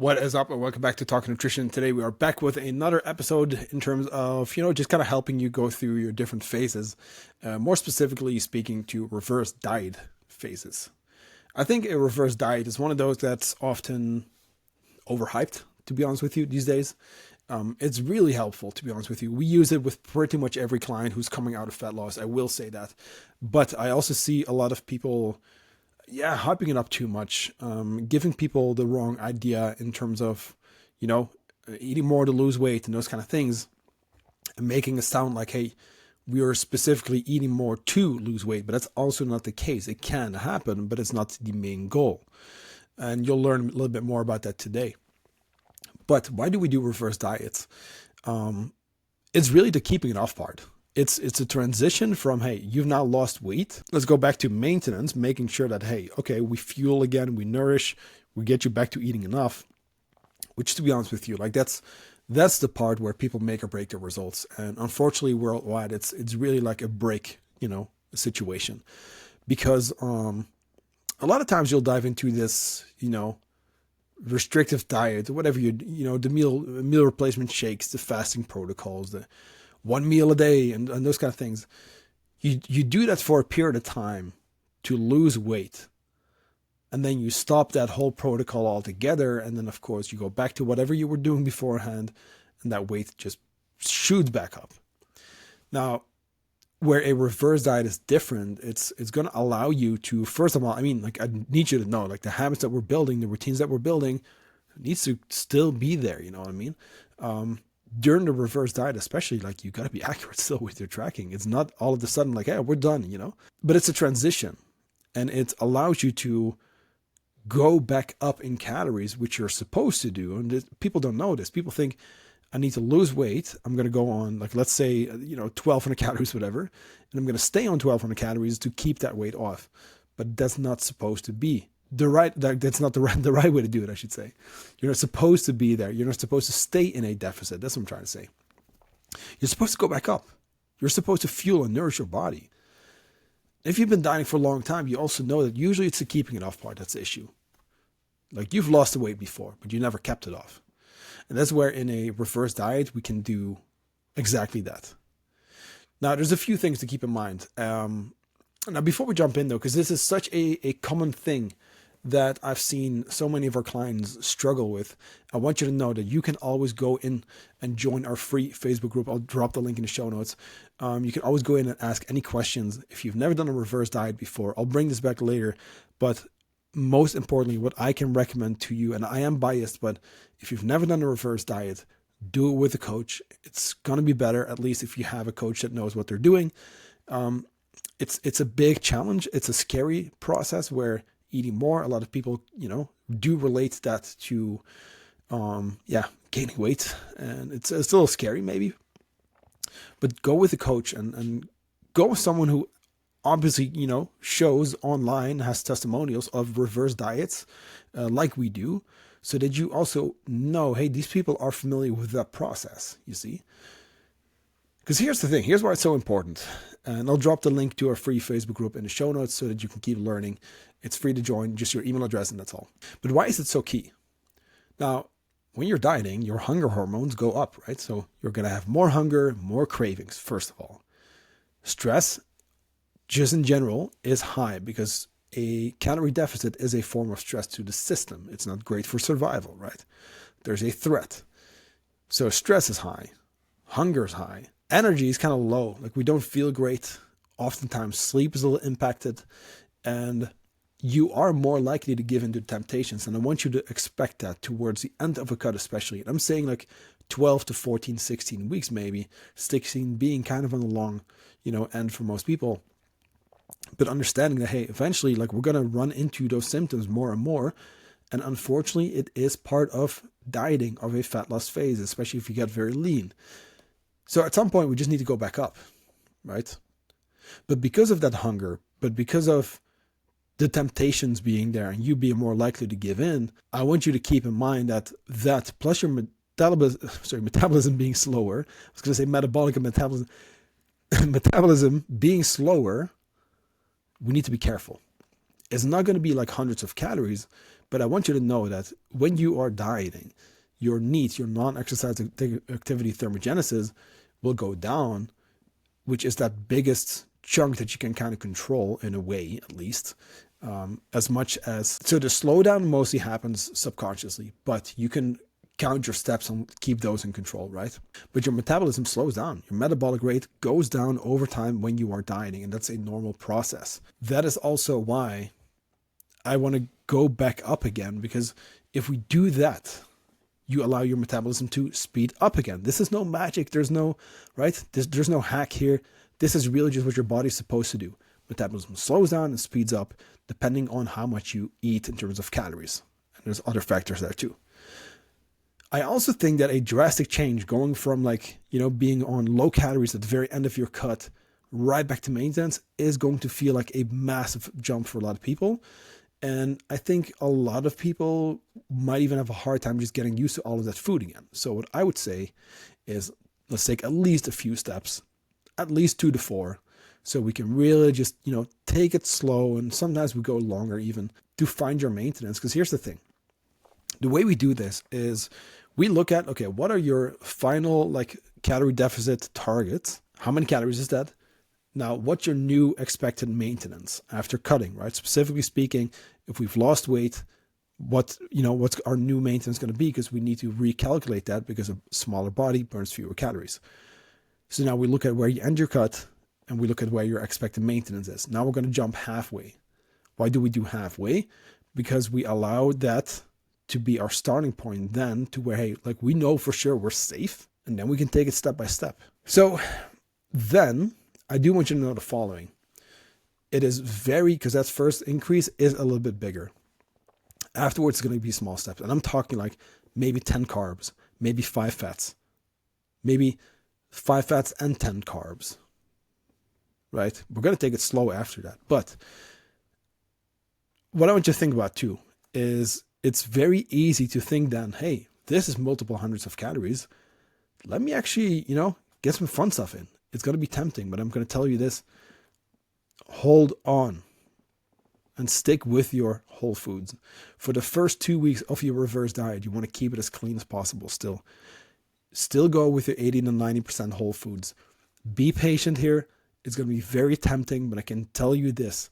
What is up, and welcome back to Talking Nutrition. Today we are back with another episode in terms of, just kind of helping you go through your different phases. More specifically speaking to reverse diet phases. I think a reverse diet is one of those that's often overhyped, to be honest with you, these days. It's really helpful, to be honest with you. We use it with pretty much every client who's coming out of fat loss. I will say that. But I also see a lot of people hyping it up too much, giving people the wrong idea in terms of, eating more to lose weight and those kind of things, and making it sound like, hey, we are specifically eating more to lose weight, but that's also not the case. It can happen, but it's not the main goal. And you'll learn a little bit more about that today. But why do we do reverse diets? It's really the keeping it off part. It's a transition from, hey, you've now lost weight. Let's go back to maintenance, making sure that, hey, okay, we fuel again, we nourish, we get you back to eating enough, which, to be honest with you, like that's the part where people make or break their results. And unfortunately, worldwide, it's really like a break, situation, because a lot of times you'll dive into this, restrictive diet, or whatever the meal replacement shakes, the fasting protocols, the 1 meal a day, and those kind of things. You do that for a period of time to lose weight. And then you stop that whole protocol altogether. And then, of course, you go back to whatever you were doing beforehand. And that weight just shoots back up. Now, where a reverse diet is different, it's going to allow you to, first of all, I need you to know, like, the habits that we're building, the routines that we're building, needs to still be there. You know what I mean? During the reverse diet, especially, like, you got to be accurate still with your tracking. It's not all of a sudden like, hey, we're done, but it's a transition, and it allows you to go back up in calories, which you're supposed to do. And people don't know this. People think, I need to lose weight. I'm going to go on, like, let's say, 1,200 calories, whatever. And I'm going to stay on 1,200 calories to keep that weight off. But that's not supposed to be that's not the right way to do it, I should say. You're not supposed to be there. You're not supposed to stay in a deficit. That's what I'm trying to say. You're supposed to go back up. You're supposed to fuel and nourish your body. If you've been dieting for a long time, you also know that usually it's the keeping it off part that's the issue. Like, you've lost the weight before, but you never kept it off. And that's where in a reverse diet, we can do exactly that. Now, there's a few things to keep in mind. Now, before we jump in, though, because this is such a common thing that I've seen so many of our clients struggle with, I want you to know that you can always go in and join our free Facebook group. I'll drop the link in the show notes. You can always go in and ask any questions. If you've never done a reverse diet before, I'll bring this back later. But most importantly, what I can recommend to you, and I am biased, but if you've never done a reverse diet, do it with a coach. It's going to be better, at least if you have a coach that knows what they're doing. It's a big challenge. It's a scary process where eating more, a lot of people, do relate that to, gaining weight. And it's a little scary maybe, but go with a coach and go with someone who obviously, shows online, has testimonials of reverse diets, like we do, so that you also know, hey, these people are familiar with that process, you see? Because here's the thing, here's why it's so important. And I'll drop the link to our free Facebook group in the show notes so that you can keep learning. It's free to join, just your email address, and that's all. But why is it so key? Now, when you're dieting, your hunger hormones go up, right? So you're going to have more hunger, more cravings, first of all. Stress, just in general, is high because a calorie deficit is a form of stress to the system. It's not great for survival, right? There's a threat. So stress is high. Hunger is high. Energy is kind of low. Like, we don't feel great. Oftentimes sleep is a little impacted, and you are more likely to give into temptations. And I want you to expect that towards the end of a cut, especially. And I'm saying like 12 to 14, 16 weeks, maybe 16 being kind of on the long, end for most people. But understanding that, hey, eventually, like, we're going to run into those symptoms more and more. And unfortunately, it is part of dieting, of a fat loss phase, especially if you get very lean. So at some point, we just need to go back up, right? But because of that hunger, but because of the temptations being there and you being more likely to give in, I want you to keep in mind that plus your metabolism being slower, I was going to say metabolic and metabolism being slower, we need to be careful. It's not going to be like hundreds of calories, But I want you to know that when you are dieting, your NEAT, your non-exercise activity thermogenesis, will go down, which is that biggest chunk that you can kind of control in a way, at least, as much as, so the slowdown mostly happens subconsciously, but you can count your steps and keep those in control, right? But your metabolism slows down. Your metabolic rate goes down over time when you are dieting, and that's a normal process. That is also why I want to go back up again, because if we do that, you allow your metabolism to speed up again. This is no magic. There's no, right? There's no hack here. This is really just what your body's supposed to do. Metabolism slows down and speeds up depending on how much you eat in terms of calories. And there's other factors there too. I also think that a drastic change going from being on low calories at the very end of your cut right back to maintenance is going to feel like a massive jump for a lot of people. And I think a lot of people might even have a hard time just getting used to all of that food again. So what I would say is, let's take at least a few steps, at least 2 to 4, so we can really just, take it slow. And sometimes we go longer even to find your maintenance. Because here's the thing. The way we do this is we look at, okay, what are your final calorie deficit targets? How many calories is that? Now, what's your new expected maintenance after cutting, right? Specifically speaking, if we've lost weight, what's our new maintenance going to be? Because we need to recalculate that, because a smaller body burns fewer calories. So now we look at where you end your cut and we look at where your expected maintenance is. Now we're going to jump halfway. Why do we do halfway? Because we allow that to be our starting point then to where, hey, we know for sure we're safe, and then we can take it step by step. So then I do want you to know the following. It is because that first increase is a little bit bigger. Afterwards, it's going to be small steps. And I'm talking maybe 10 carbs, maybe 5 fats, maybe 5 fats and 10 carbs, right? We're going to take it slow after that. But what I want you to think about too is it's very easy to think then, hey, this is multiple hundreds of calories. Let me actually, get some fun stuff in. It's going to be tempting, but I'm going to tell you this. Hold on and stick with your whole foods. For the first 2 weeks of your reverse diet, you want to keep it as clean as possible still. Still go with your 80 to 90% whole foods. Be patient here. It's going to be very tempting, but I can tell you this.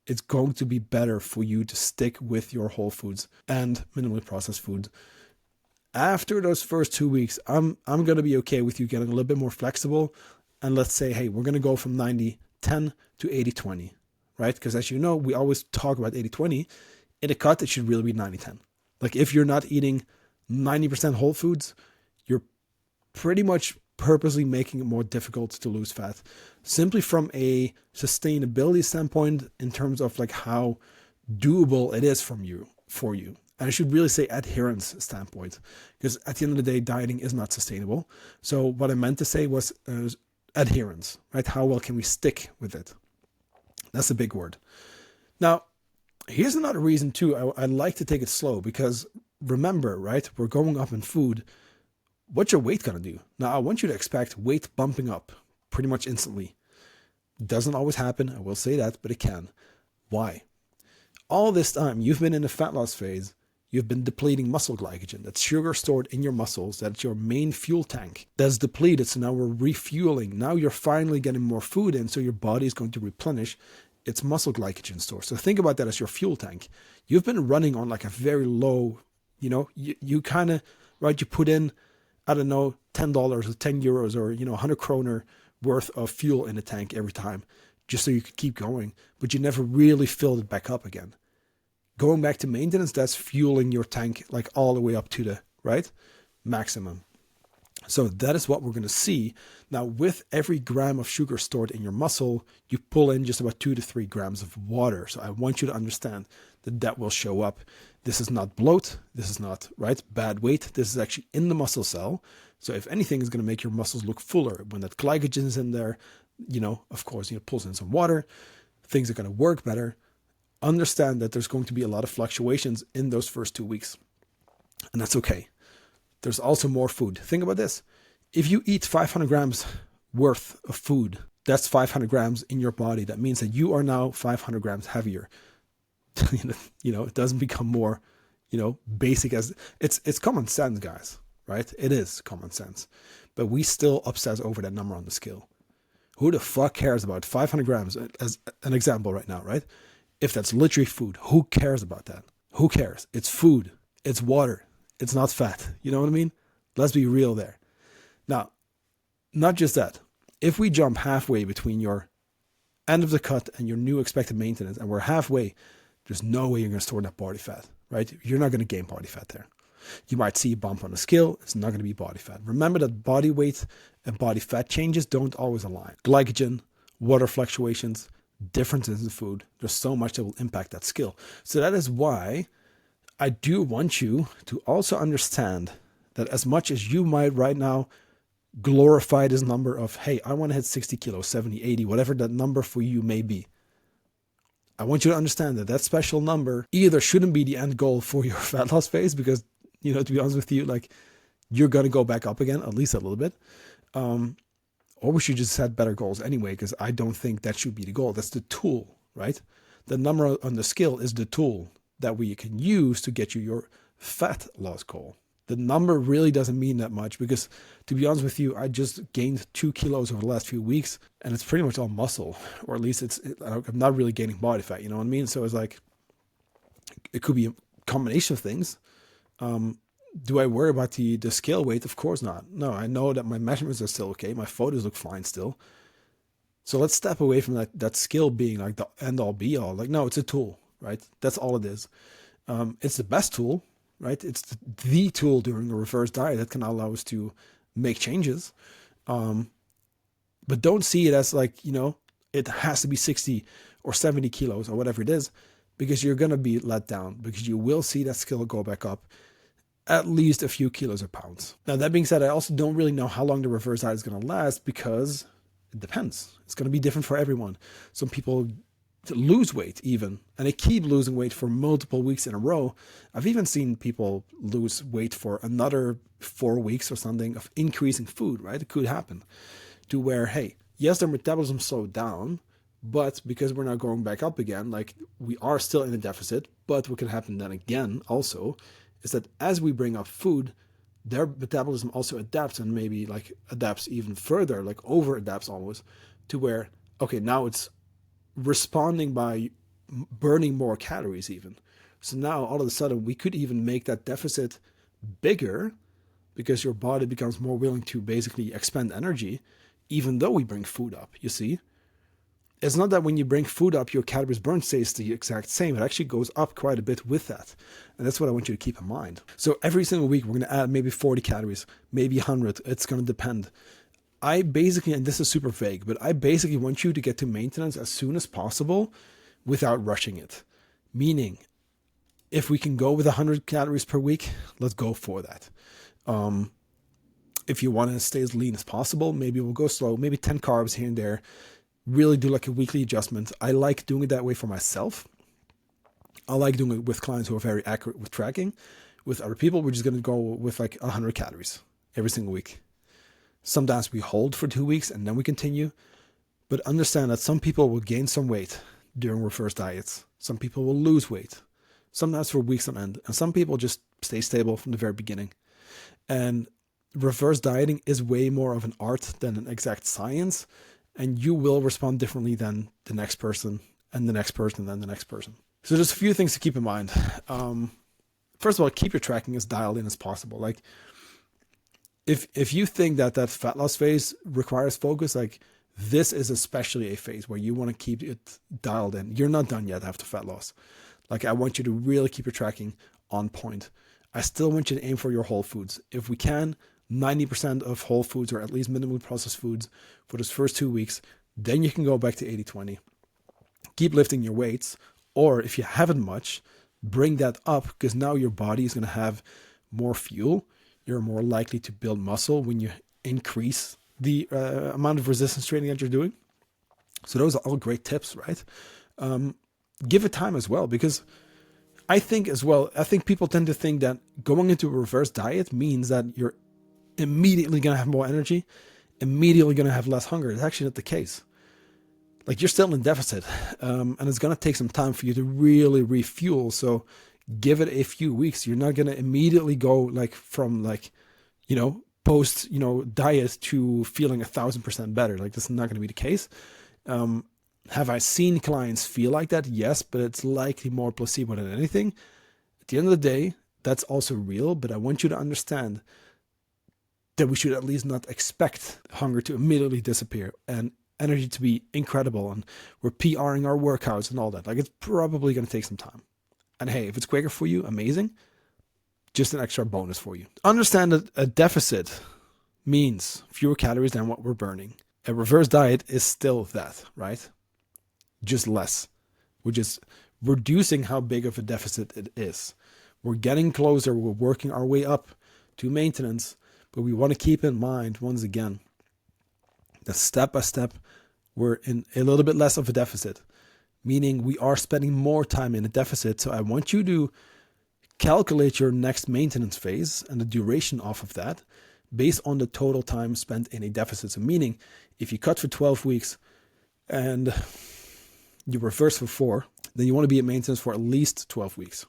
It's going to be better for you to stick with your whole foods and minimally processed foods. After those first 2 weeks, I'm going to be okay with you getting a little bit more flexible. And let's say, hey, we're going to go from 90-10 to 80-20, right? Because as you know, we always talk about 80-20. In a cut, it should really be 90-10. If you're not eating 90% whole foods, you're pretty much purposely making it more difficult to lose fat, simply from a sustainability standpoint in terms of how doable it is for you. And I should really say adherence standpoint, because at the end of the day, dieting is not sustainable. So what I meant to say was adherence, right? How well can we stick with it? That's a big word. Now, here's another reason too. I like to take it slow, because remember, right? We're going up in food. What's your weight going to do? Now, I want you to expect weight bumping up pretty much instantly. Doesn't always happen, I will say that, but it can. Why? All this time, you've been in a fat loss phase. You've been depleting muscle glycogen. That's sugar stored in your muscles. That's your main fuel tank. That's depleted, so now we're refueling. Now you're finally getting more food in, so your body is going to replenish its muscle glycogen store. So think about that as your fuel tank. You've been running on a very low, you kind of, right, you put in, I don't know, $10 or 10 euros or, 100 kroner worth of fuel in the tank every time, just so you could keep going, but you never really filled it back up again. Going back to maintenance, that's fueling your tank all the way up to the, right, maximum. So that is what we're going to see. Now, with every gram of sugar stored in your muscle, you pull in just about 2 to 3 grams of water. So I want you to understand that will show up. This is not bloat. This is not, right, bad weight. This is actually in the muscle cell. So if anything is going to make your muscles look fuller, when that glycogen is in there, of course, pulls in some water, things are going to work better. Understand that there's going to be a lot of fluctuations in those first 2 weeks. And that's okay. There's also more food. Think about this. If you eat 500 grams worth of food, that's 500 grams in your body. That means that you are now 500 grams heavier. It doesn't become more, basic as it's common sense, guys, right? It is common sense, but we still obsess over that number on the scale. Who the fuck cares about 500 grams as an example right now, right? If that's literally food, who cares about that? Who cares? It's food. It's water. It's not fat. You know what I mean? Let's be real there. Now, not just that. If we jump halfway between your end of the cut and your new expected maintenance, and we're halfway, there's no way you're going to store that body fat, right? You're not going to gain body fat there. You might see a bump on the scale. It's not going to be body fat. Remember that body weight and body fat changes don't always align. Glycogen, water fluctuations, differences in food. There's so much that will impact that scale. So that is why I do want you to also understand that as much as you might right now glorify this number of, hey, I want to hit 60 kilos, 70, 80, whatever that number for you may be. I want you to understand that that special number either shouldn't be the end goal for your fat loss phase, because, to be honest with you, like, you're going to go back up again, at least a little bit. Or we should just set better goals anyway, because I don't think that should be the goal. That's the tool, right? The number on the scale is the tool that we can use to get you your fat loss goal. The number really doesn't mean that much, because, to be honest with you, I just gained 2 kilos over the last few weeks, and it's pretty much all muscle, or at least I'm not really gaining body fat, you know what I mean? So it's like, it could be a combination of things. Do I worry about the scale weight? Of course not. No, I know that my measurements are still okay. My photos look fine still. So let's step away from that scale being like the end all be all. Like, no, it's a tool, right? That's all it is. It's the best tool, right? It's the tool during a reverse diet that can allow us to make changes. But don't see it as like, it has to be 60 or 70 kilos or whatever it is, because you're going to be let down, because you will see that scale go back up at least a few kilos or pounds. Now, that being said, I also don't really know how long the reverse diet is going to last, because it depends. It's going to be different for everyone. Some people lose weight even, and they keep losing weight for multiple weeks in a row. I've even seen people lose weight for another 4 weeks or something of increasing food, right? It could happen to where, hey, yes, their metabolism slowed down, but because we're not going back up again, like, we are still in a deficit. But what can happen then again also is that as we bring up food, their metabolism also adapts, and maybe like adapts even further, like over adapts almost, to where, okay, now it's responding by burning more calories even. So now all of a sudden we could even make that deficit bigger, because your body becomes more willing to basically expend energy, even though we bring food up, you see? It's not that when you bring food up, your calories burned stays the exact same. It actually goes up quite a bit with that. And that's what I want you to keep in mind. So every single week, we're going to add maybe 40 calories, maybe 100. It's going to depend. I basically, and this is super vague, but I basically want you to get to maintenance as soon as possible without rushing it. Meaning, if we can go with 100 calories per week, let's go for that. If you want to stay as lean as possible, maybe we'll go slow, maybe 10 carbs here and there. Really do like a weekly adjustment. I like doing it that way for myself. I like doing it with clients who are very accurate with tracking. With other people, we're just going to go with like 100 calories every single week. Sometimes we hold for 2 weeks and then we continue. But understand that some people will gain some weight during reverse diets. Some people will lose weight, sometimes for weeks on end. And some people just stay stable from the very beginning. And reverse dieting is way more of an art than an exact science. And you will respond differently than the next person, and the next person, and the next person. So there's a few things to keep in mind. First of all, keep your tracking as dialed in as possible. Like, if you think that fat loss phase requires focus, like, this is especially a phase where you want to keep it dialed in. You're not done yet after fat loss. Like, I want you to really keep your tracking on point. I still want you to aim for your whole foods. If we can, 90% of whole foods, or at least minimally processed foods, for those first 2 weeks. Then you can go back to 80-20. Keep lifting your weights, or if you haven't much, bring that up, because now your body is going to have more fuel. You're more likely to build muscle when you increase the amount of resistance training that you're doing. So those are all great tips, right? Give it time as well, because I think people tend to think that going into a reverse diet means that you're immediately going to have more energy, immediately going to have less hunger. It's actually not the case. like you're still in deficit, and it's going to take some time for you to really refuel. So give it a few weeks. You're not going to immediately go like from like, post, diet to feeling 1,000% better. Like this is not going to be the case. Have I seen clients feel like that? Yes, but it's likely more placebo than anything. At the end of the day, that's also real, but I want you to understand that we should at least not expect hunger to immediately disappear and energy to be incredible, and we're PRing our workouts and all that. Like, it's probably going to take some time. And hey, if it's quicker for you, amazing. Just an extra bonus for you. Understand that a deficit means fewer calories than what we're burning. A reverse diet is still that, right? Just less. We're just reducing how big of a deficit it is. We're getting closer. We're working our way up to maintenance. But we want to keep in mind, once again, that step by step, we're in a little bit less of a deficit, meaning we are spending more time in a deficit. So I want you to calculate your next maintenance phase and the duration off of that based on the total time spent in a deficit. So meaning, if you cut for 12 weeks and you reverse for 4, then you want to be at maintenance for at least 12 weeks.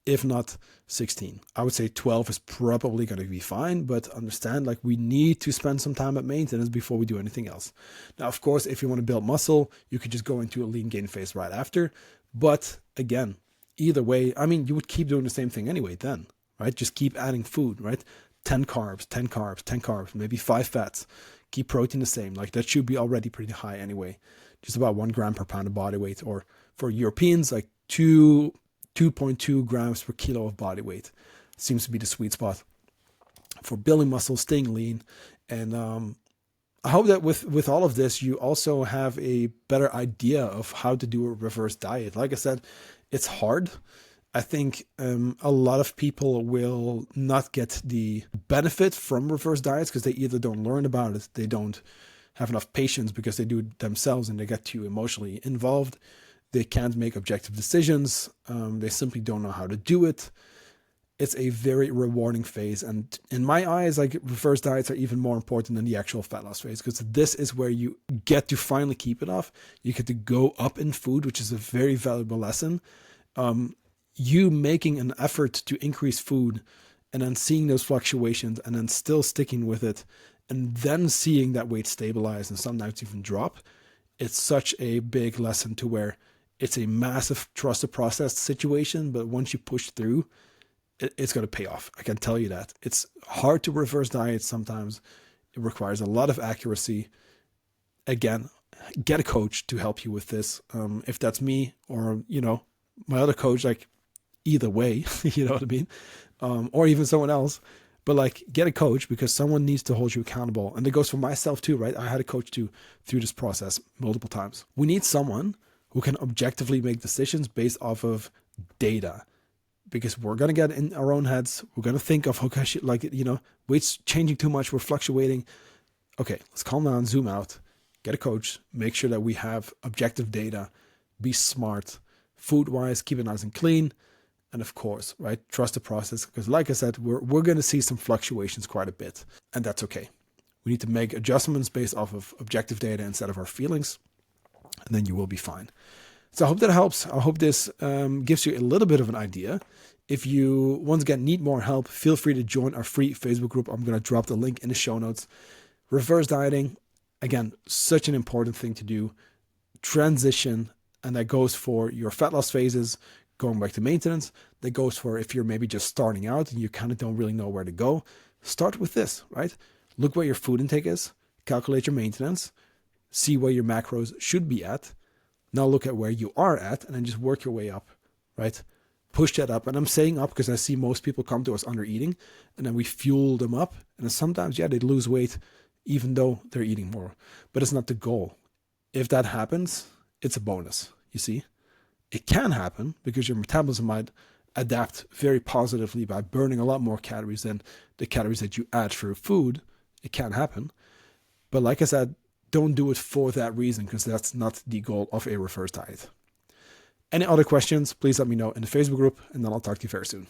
If not 16. I would say 12 is probably going to be fine, but understand, like, we need to spend some time at maintenance before we do anything else. Now, of course, if you want to build muscle, you could just go into a lean gain phase right after. But again, either way, I mean, you would keep doing the same thing anyway then, right? Just keep adding food, right? 10 carbs, 10 carbs, 10 carbs, maybe 5 fats. Keep protein the same. Like, that should be already pretty high anyway. Just about 1 gram per pound of body weight, or for Europeans, like 2.2 grams per kilo of body weight seems to be the sweet spot for building muscle, staying lean. And I hope that with all of this, you also have a better idea of how to do a reverse diet. Like I said, it's hard. I think a lot of people will not get the benefit from reverse diets because they either don't learn about it, they don't have enough patience because they do it themselves and they get too emotionally involved. They can't make objective decisions. They simply don't know how to do it. It's a very rewarding phase. And in my eyes, like, reverse diets are even more important than the actual fat loss phase, because this is where you get to finally keep it off. You get to go up in food, which is a very valuable lesson. You making an effort to increase food and then seeing those fluctuations and then still sticking with it and then seeing that weight stabilize and sometimes even drop. It's such a big lesson to where it's a massive trust the process situation, but once you push through, it's going to pay off. I can tell you that. It's hard to reverse diets sometimes. It requires a lot of accuracy. Again, get a coach to help you with this. If that's me or, my other coach, like, either way, you know what I mean? Or even someone else. But, like, get a coach, because someone needs to hold you accountable. And it goes for myself too, right? I had a coach too through this process multiple times. We need someone who can objectively make decisions based off of data, because we're going to get in our own heads. We're going to think of, okay, weight's changing too much. We're fluctuating. Okay, let's calm down, zoom out, get a coach, make sure that we have objective data, be smart, food-wise, keep it nice and clean. And of course, right, trust the process, because like I said, we're going to see some fluctuations quite a bit, and that's okay. We need to make adjustments based off of objective data instead of our feelings, and then you will be fine. So I hope that helps. I hope this gives you a little bit of an idea. If you once again need more help, feel free to join our free Facebook group. I'm going to drop the link in the show notes. Reverse dieting, again, such an important thing to do. Transition, and that goes for your fat loss phases, going back to maintenance. That goes for if you're maybe just starting out and you kind of don't really know where to go. Start with this, right? Look where your food intake is, calculate your maintenance, see where your macros should be at. Now look at where you are at and then just work your way up, right? Push that up. And I'm saying up because I see most people come to us under eating, and then we fuel them up. And then sometimes, they lose weight even though they're eating more. But it's not the goal. If that happens, it's a bonus, you see? It can happen because your metabolism might adapt very positively by burning a lot more calories than the calories that you add through food. It can happen. But like I said, don't do it for that reason, because that's not the goal of a reverse diet. Any other questions, please let me know in the Facebook group, and then I'll talk to you very soon.